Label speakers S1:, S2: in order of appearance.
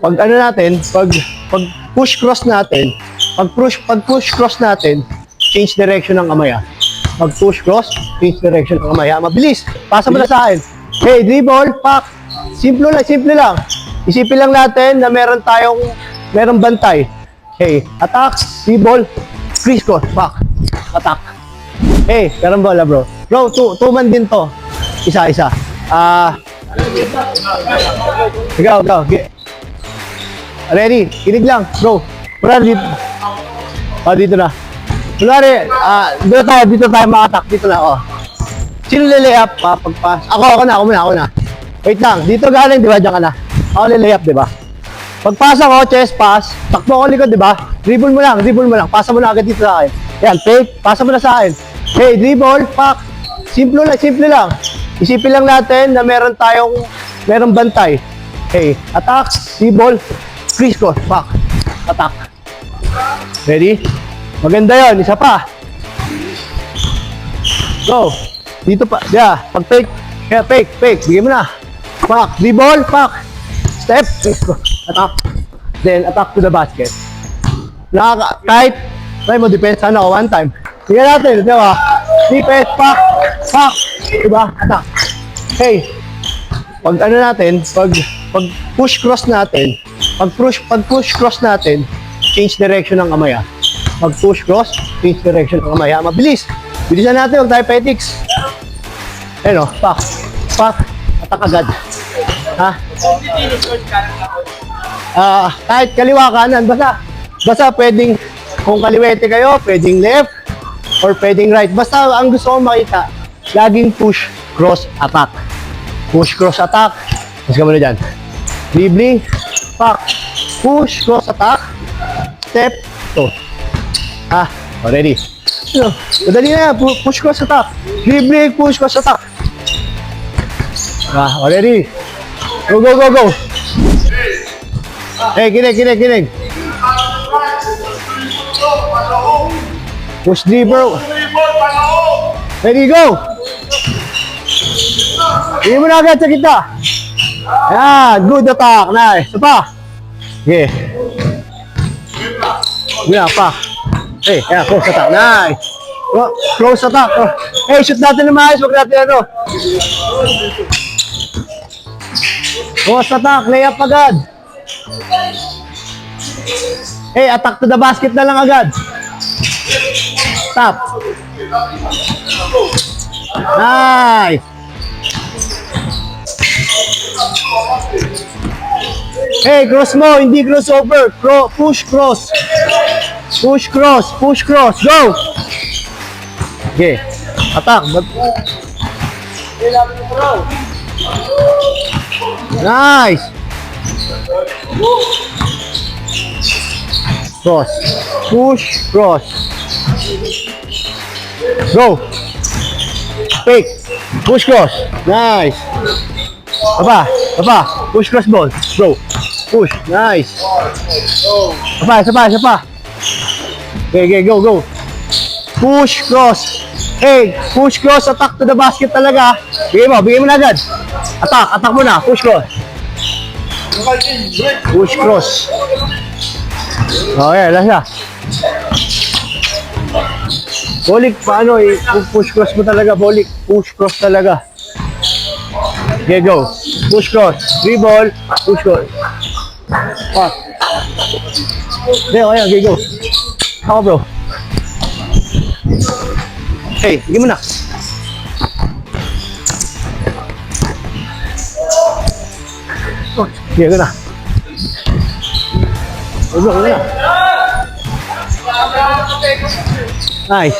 S1: Pag ano natin, pag push cross natin, pag push cross natin, change direction ng kamay. Pag push cross, change direction ng kamay. Mabilis. Pasa mo na sa akin. Hey, dribble, pack. Simple lang. Isipin lang natin na merong bantay. Hey, attack, dribble, crease cross, pack, attack. Hey, karambola bro. Bro, two man din to. Isa. Ikaw. Ready? Kinig lang, bro. Kunwari dito. Dito na. Kunwari, dito tayo makatak. Dito na, Sino lilayap? Pagpas. Ako na. Wait lang. Dito galing, di ba? Diyan ka na. Ako lilayap, di ba? Pagpasa ko, chest pass. Takbo ko likod, di ba? Dribble mo lang. Pasa mo na agad dito sa akin. Yan, fake. Pasa mo na sa akin. Hey, dribble, pack. Simple lang. Isipin lang natin na merong bantay. Hey, attack, dribble, crease cross, pack, attack. Ready? Maganda yon. Isa pa. Go. Dito pa. Yeah. Pag fake. Kaya fake. Bigyan mo na. Pack. Dribble. Pack. Step. Attack. Then attack to the basket. Kahit try mo defense sana one time. Tingnan natin. Di ba? Defense. Pack. Diba? Attack. Hey. Pag ano natin. Pag push cross natin. Pag push cross natin. Change direction ng kamay. Pag push cross, change direction ng kamay. Mabilis. Bilisan natin. Huwag tayo petics. Ayun o. Pack. Attack agad. Kahit kaliwa kanan. Basta pwedeng, kung kaliwete kayo, pwedeng left or pwedeng right. Basta ang gusto kong makita, laging push cross attack. Push cross attack. Mas ka muna dyan. Dribbling. Pack. Push cross attack. Step. Ready. Madali na yan. Push cross attack. Dribbling. Push cross attack. Ready. Go. Hey, kinig. Push dribble. Ready, go. Hindi mo na agad sa kita. Yan. Good attack. Nice. Ito pa. Okay. Yeah, pa. Hey, close attack. Nice. Close attack. Hey, shoot natin na maayos. Huwag natin ano. Close attack. Layup agad. Hey, attack to the basket na lang agad. Stop. Nice. Hey, cross mo, hindi crossover. Push cross. Go. Okay. Attack. Nice. Cross. Push, cross. Go. Fake. Push cross. Nice. Apa. Push cross ball. Bro. Push. Nice. Isa pa. Okay, go. Push cross. Hey, push cross, attack to the basket talaga. Bigay mo na agad. Attack mo na. Push cross. Push cross. Okay, lasa. Bolik, paano push cross mo talaga, bolik. Push cross talaga. Okay, go. Push cross. Dribble. Push cross. Pass. Okay, go. Ako, bro. Hey, bigyan mo na. Bigyan ko na. Bigyan ko na. Nice.